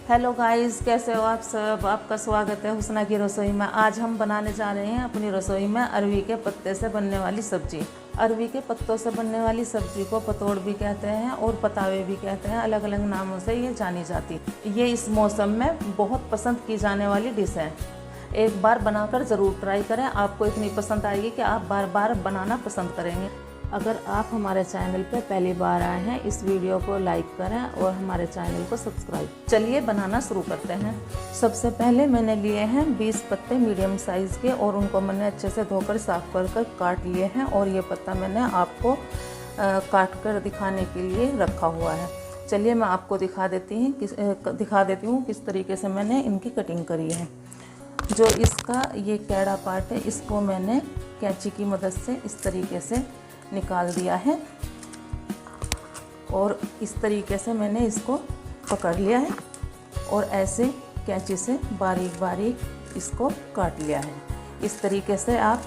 Hello guys, कैसे हो आप सब। आपका स्वागत है हुस्ना की रसोई में। आज हम बनाने जा रहे हैं अपनी रसोई में अरवी के पत्ते से बनने वाली सब्जी। अरवी के पत्तों से बनने वाली सब्जी को पतोड़ भी कहते हैं और पतावे भी कहते हैं। अलग अलग नामों से ये जानी जाती। ये इस मौसम में बहुत पसंद की जाने वाली डिश है। एक बार बनाकर ज़रूर ट्राई करें, आपको इतनी पसंद आएगी कि आप बार बार बनाना पसंद करेंगे। अगर आप हमारे चैनल पर पहली बार आए हैं, इस वीडियो को लाइक करें और हमारे चैनल को सब्सक्राइब। चलिए बनाना शुरू करते हैं। सबसे पहले मैंने लिए हैं 20 पत्ते मीडियम साइज़ के और उनको मैंने अच्छे से धोकर साफ़ कर काट लिए हैं। और ये पत्ता मैंने आपको काट कर दिखाने के लिए रखा हुआ है। चलिए मैं आपको दिखा देती हूँ किस तरीके से मैंने इनकी कटिंग करी है। जो इसका ये कैड़ा पार्ट है, इसको मैंने कैंची की मदद से इस तरीके से निकाल दिया है और इस तरीके से मैंने इसको पकड़ लिया है और ऐसे कैंची से बारीक बारीक इसको काट लिया है। इस तरीके से आप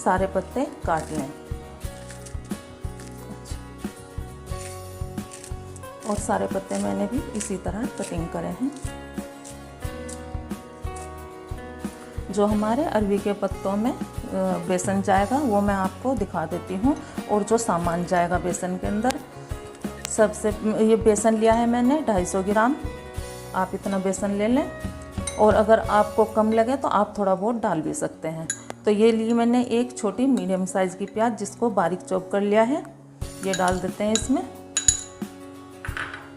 सारे पत्ते काट लें। और सारे पत्ते मैंने भी इसी तरह कटिंग करे हैं। जो हमारे अरवी के पत्तों में बेसन जाएगा वो मैं आपको दिखा देती हूँ। और जो सामान जाएगा बेसन के अंदर, सबसे ये बेसन लिया है मैंने 250 ग्राम। आप इतना बेसन ले लें और अगर आपको कम लगे तो आप थोड़ा बहुत डाल भी सकते हैं। तो ये ली मैंने एक छोटी मीडियम साइज़ की प्याज, जिसको बारीक चॉप कर लिया है, ये डाल देते हैं इसमें।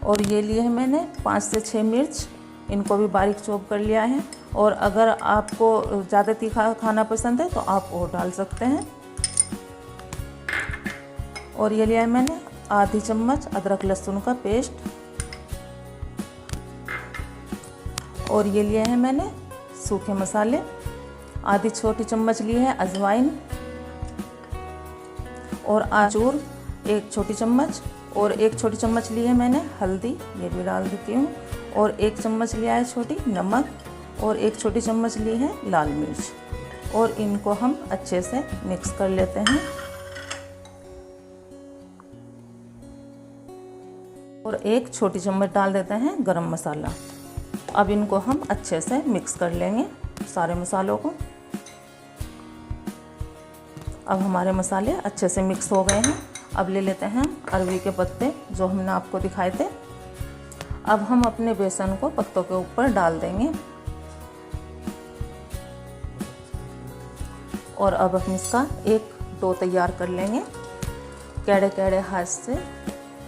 और ये लिए है मैंने 5 से 6 मिर्च, इनको भी बारीक चॉप कर लिया है। और अगर आपको ज़्यादा तीखा खाना पसंद है तो आप वो डाल सकते हैं। और ये लिया है मैंने आधी चम्मच अदरक लहसुन का पेस्ट। और ये लिए हैं मैंने सूखे मसाले, आधी छोटी चम्मच ली है अजवाइन और आचूर 1 छोटी चम्मच। और 1 छोटी चम्मच ली है मैंने हल्दी, ये भी डाल देती हूँ। और 1 चम्मच लिया है छोटी नमक और 1 छोटी चम्मच ली है लाल मिर्च। और इनको हम अच्छे से मिक्स कर लेते हैं। और 1 छोटी चम्मच डाल देते हैं गरम मसाला। अब इनको हम अच्छे से मिक्स कर लेंगे सारे मसालों को। अब हमारे मसाले अच्छे से मिक्स हो गए हैं। अब ले लेते हैं अरवी के पत्ते जो हमने आपको दिखाए थे। अब हम अपने बेसन को पत्तों के ऊपर डाल देंगे। और अब हम इसका एक डो तैयार कर लेंगे। कैड़े कैड़े हाथ से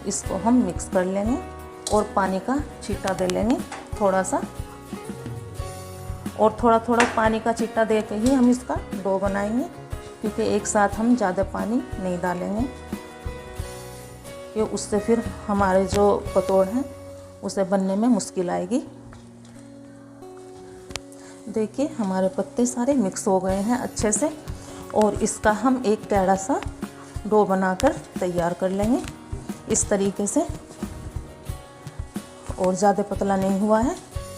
इसको हम मिक्स कर लेंगे और पानी का छींटा दे लेंगे थोड़ा सा। और थोड़ा थोड़ा पानी का छींटा दे के ही हम इसका डो बनाएंगे, क्योंकि एक साथ हम ज़्यादा पानी नहीं डालेंगे, क्योंकि उससे फिर हमारे जो पतोड़ हैं उसे बनने में मुश्किल आएगी। देखिए हमारे पत्ते सारे मिक्स हो गए हैं अच्छे से। और इसका हम एक कैड़ा सा डो बनाकर तैयार कर लेंगे इस तरीके से। और ज़्यादा पतला नहीं हुआ है,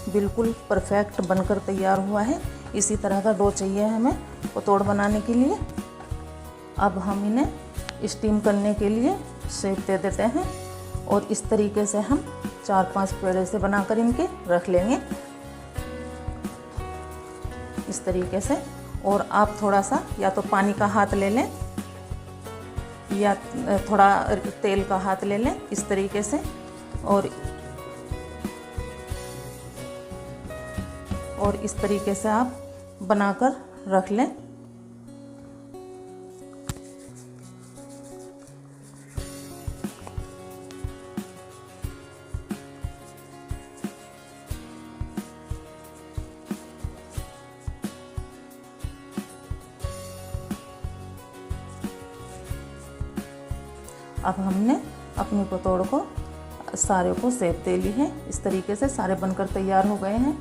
बिल्कुल परफेक्ट बनकर तैयार हुआ है। इसी तरह का डो चाहिए हमें पतोड़ बनाने के लिए। अब हम इन्हें स्टीम करने के लिए शेप दे देते हैं। और इस तरीके से हम 4-5 पेड़े से बनाकर इनके रख लेंगे इस तरीके से। और आप थोड़ा सा या तो पानी का हाथ ले लें या थोड़ा तेल का हाथ ले लें इस तरीके से। और इस तरीके से आप बनाकर रख लें। अब हमने अपने पतोड़ को सारे को शेप दे ली है। इस तरीके से सारे बनकर तैयार हो गए हैं।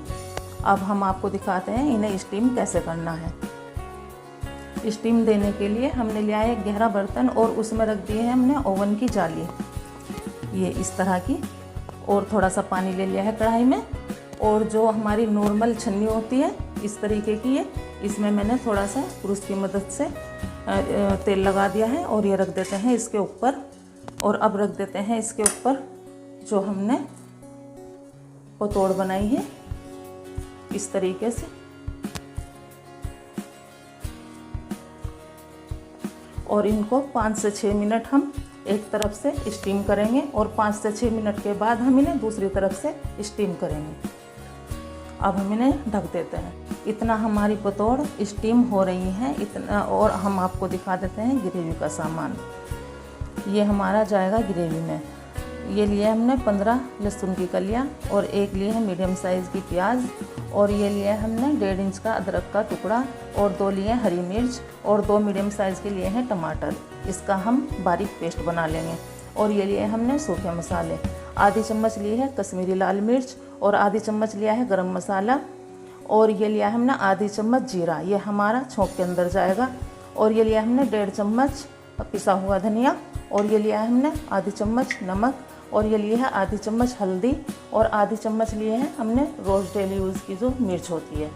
अब हम आपको दिखाते हैं इन्हें स्टीम कैसे करना है। स्टीम देने के लिए हमने लिया है एक गहरा बर्तन और उसमें रख दिए हैं हमने ओवन की जाली, ये इस तरह की। और थोड़ा सा पानी ले लिया है कढ़ाई में। और जो हमारी नॉर्मल छन्नी होती है इस तरीके की है, इसमें मैंने थोड़ा सा क्रूस की मदद से तेल लगा दिया है। और ये रख देते हैं इसके ऊपर। और अब रख देते हैं इसके ऊपर जो हमने पतोड़ बनाई है इस तरीके से। और इनको 5 से 6 मिनट हम एक तरफ से स्टीम करेंगे और 5 से 6 मिनट के बाद हम इन्हें दूसरी तरफ से स्टीम करेंगे। अब हम इन्हें ढक देते हैं। इतना हमारी पतोड़ स्टीम हो रही है इतना, और हम आपको दिखा देते हैं ग्रेवी का सामान। ये हमारा जाएगा ग्रेवी में। ये लिए हमने 15 लहसुन की कलियाँ और एक लिए है मीडियम साइज़ की प्याज, और ये लिए हमने 1.5 इंच का अदरक का टुकड़ा, और 2 लिए हरी मिर्च, और 2 मीडियम साइज़ के लिए हैं टमाटर। इसका हम बारीक पेस्ट बना लेंगे। और ये लिए हमने सूखे मसाले, आधी चम्मच ली है कश्मीरी लाल मिर्च, और आधी चम्मच लिया है गरम मसाला, और ये लिया है हमने आधी चम्मच जीरा, ये हमारा छोंक के अंदर जाएगा। और ये लिया हमने 1.5 चम्मच पिसा हुआ धनिया, और ये लिया है हमने आधी चम्मच नमक, और ये लिए है आधी चम्मच हल्दी, और आधी चम्मच लिए हैं हमने रोज़ डेली यूज़ की जो मिर्च होती है।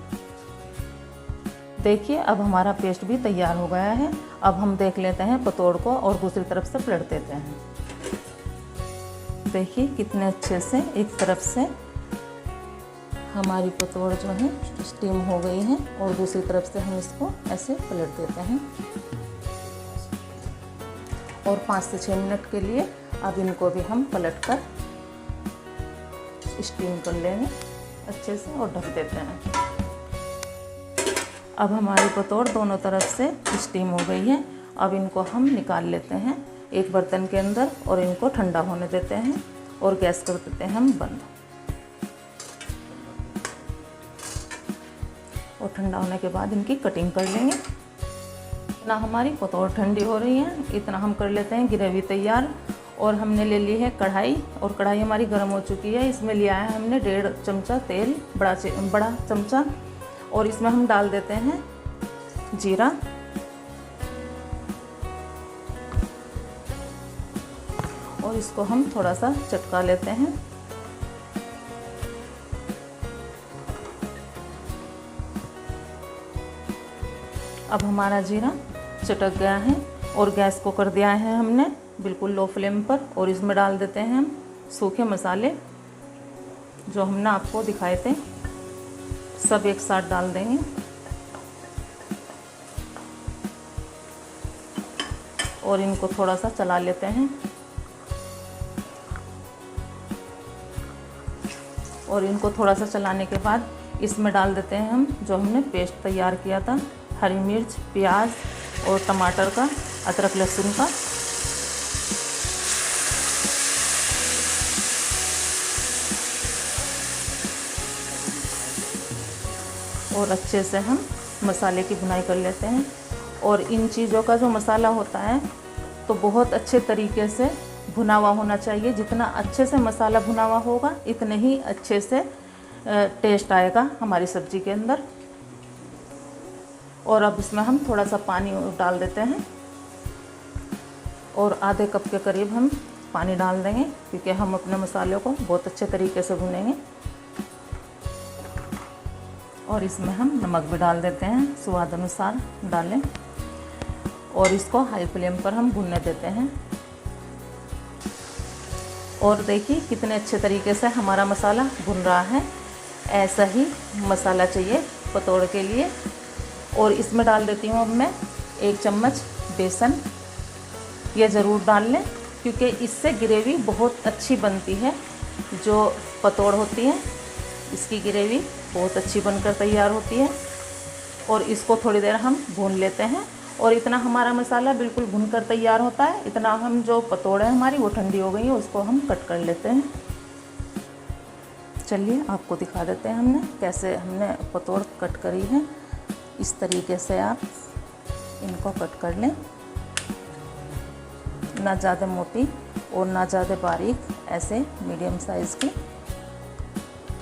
देखिए अब हमारा पेस्ट भी तैयार हो गया है। अब हम देख लेते हैं पतोड़ को और दूसरी तरफ से पलट देते हैं। देखिए कितने अच्छे से एक तरफ से हमारी पतोड़ जो है स्टीम हो गई है, और दूसरी तरफ से हम इसको ऐसे पलट देते हैं। और 5 से 6 मिनट के लिए अब इनको भी हम पलट कर स्टीम कर लेंगे अच्छे से और ढक देते हैं। अब हमारी पतोड़ दोनों तरफ से स्टीम हो गई है। अब इनको हम निकाल लेते हैं एक बर्तन के अंदर और इनको ठंडा होने देते हैं, और गैस कर देते हैं हम बंद। और ठंडा होने के बाद इनकी कटिंग कर लेंगे। इतना हमारी पतोड़ ठंडी हो रही है, इतना हम कर लेते हैं ग्रेवी तैयार। और हमने ले ली है कढ़ाई, और कढ़ाई हमारी गर्म हो चुकी है। इसमें लिया है हमने 1.5 चमचा तेल, बड़ा चमचा, और इसमें हम डाल देते हैं जीरा, और इसको हम थोड़ा सा चटका लेते हैं। अब हमारा जीरा चटक गया है, और गैस को कर दिया है हमने बिल्कुल लो फ्लेम पर, और इसमें डाल देते हैं हम सूखे मसाले जो हमने आपको दिखाए थे, सब एक साथ डाल देंगे। और इनको थोड़ा सा चला लेते हैं, और इनको थोड़ा सा चलाने के बाद इसमें डाल देते हैं हम जो हमने पेस्ट तैयार किया था, हरी मिर्च, प्याज और टमाटर का, अदरक लहसुन का। और अच्छे से हम मसाले की भुनाई कर लेते हैं। और इन चीज़ों का जो मसाला होता है तो बहुत अच्छे तरीके से भुना हुआ होना चाहिए। जितना अच्छे से मसाला भुना हुआ होगा इतने ही अच्छे से टेस्ट आएगा हमारी सब्ज़ी के अंदर। और अब इसमें हम थोड़ा सा पानी डाल देते हैं, और आधे कप के करीब हम पानी डाल देंगे, क्योंकि हम अपने मसालों को बहुत अच्छे तरीके से भुनेंगे। और इसमें हम नमक भी डाल देते हैं, स्वाद अनुसार डालें, और इसको हाई फ्लेम पर हम भुनने देते हैं। और देखिए कितने अच्छे तरीके से हमारा मसाला भुन रहा है। ऐसा ही मसाला चाहिए पतोड़ के लिए। और इसमें डाल देती हूँ अब मैं 1 चम्मच बेसन। ये ज़रूर डाल लें, क्योंकि इससे ग्रेवी बहुत अच्छी बनती है। जो पतोड़ होती है इसकी ग्रेवी बहुत अच्छी बनकर तैयार होती है। और इसको थोड़ी देर हम भून लेते हैं। और इतना हमारा मसाला बिल्कुल भुनकर तैयार होता है, इतना हम जो पतोड़ है हमारी वो ठंडी हो गई है, उसको हम कट कर लेते हैं। चलिए आपको दिखा देते हैं हमने कैसे हमने पतोड़ कट करी है। इस तरीके से आप इनको कट कर लें, ना ज़्यादा मोटी और ना ज़्यादा बारीक, ऐसे मीडियम साइज़ के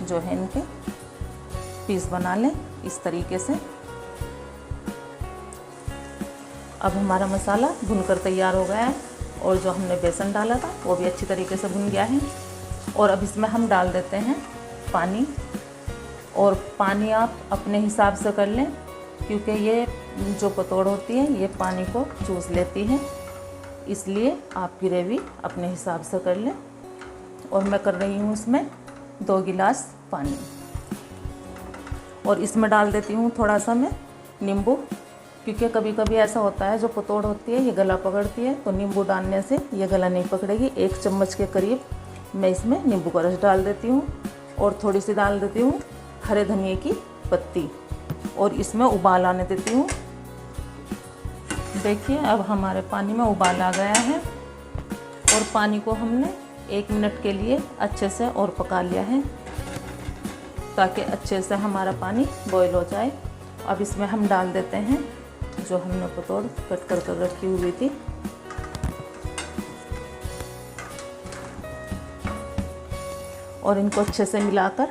जो है इनके पीस बना लें इस तरीके से। अब हमारा मसाला भुनकर तैयार हो गया है, और जो हमने बेसन डाला था वो भी अच्छी तरीके से भुन गया है। और अब इसमें हम डाल देते हैं पानी। और पानी आप अपने हिसाब से कर लें, क्योंकि ये जो पतोड़ होती है ये पानी को चूस लेती है, इसलिए आप ग्रेवी अपने हिसाब से कर लें। और मैं कर रही हूँ इसमें 2 गिलास पानी। और इसमें डाल देती हूँ थोड़ा सा मैं नींबू, क्योंकि कभी कभी ऐसा होता है जो पतोड़ होती है ये गला पकड़ती है, तो नींबू डालने से ये गला नहीं पकड़ेगी। 1 चम्मच के करीब मैं इसमें नींबू का रस डाल देती हूँ और थोड़ी सी डाल देती हूँ हरे धनिए की पत्ती और इसमें उबाल आने देती हूँ। देखिए अब हमारे पानी में उबाल आ गया है और पानी को हमने 1 मिनट के लिए अच्छे से और पका लिया है ताकि अच्छे से हमारा पानी बॉईल हो जाए। अब इसमें हम डाल देते हैं जो हमने पतोड़ कट कर कर रखी हुई थी। और इनको अच्छे से मिलाकर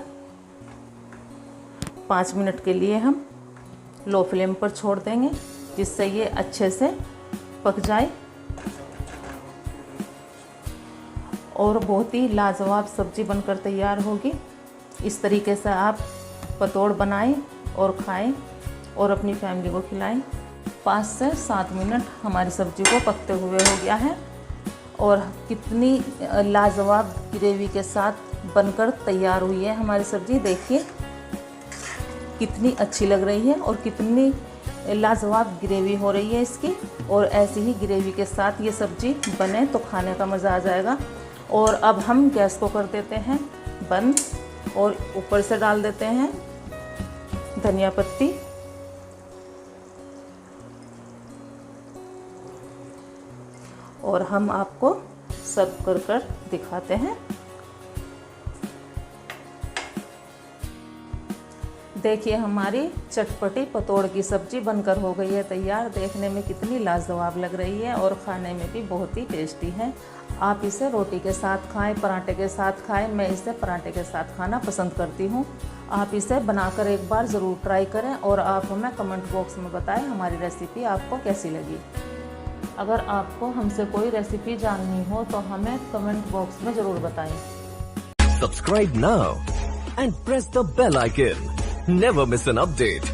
5 मिनट के लिए हम लो फ्लेम पर छोड़ देंगे, जिससे ये अच्छे से पक जाए और बहुत ही लाजवाब सब्ज़ी बनकर तैयार होगी। इस तरीके से आप पतोड़ बनाएं और खाएं और अपनी फैमिली को खिलाएं। 5 से 7 मिनट हमारी सब्ज़ी को पकते हुए हो गया है और कितनी लाजवाब ग्रेवी के साथ बनकर तैयार हुई है हमारी सब्ज़ी। देखिए कितनी अच्छी लग रही है और कितनी लाजवाब ग्रेवी हो रही है इसकी। और ऐसी ही ग्रेवी के साथ ये सब्ज़ी बने तो खाने का मज़ा आ जाएगा। और अब हम गैस को कर देते हैं बंद और ऊपर से डाल देते हैं धनिया पत्ती और हम आपको सर्व कर कर दिखाते हैं। देखिए हमारी चटपटी पतोड़ की सब्ज़ी बनकर हो गई है तैयार। देखने में कितनी लाजवाब लग रही है और खाने में भी बहुत ही टेस्टी है। आप इसे रोटी के साथ खाएं, पराठे के साथ खाएं। मैं इसे पराठे के साथ खाना पसंद करती हूँ। आप इसे बनाकर एक बार ज़रूर ट्राई करें और आप हमें कमेंट बॉक्स में बताएं हमारी रेसिपी आपको कैसी लगी। अगर आपको हमसे कोई रेसिपी जाननी हो तो हमें कमेंट बॉक्स में ज़रूर बताएं। Subscribe now and press the bell icon. Never miss an update.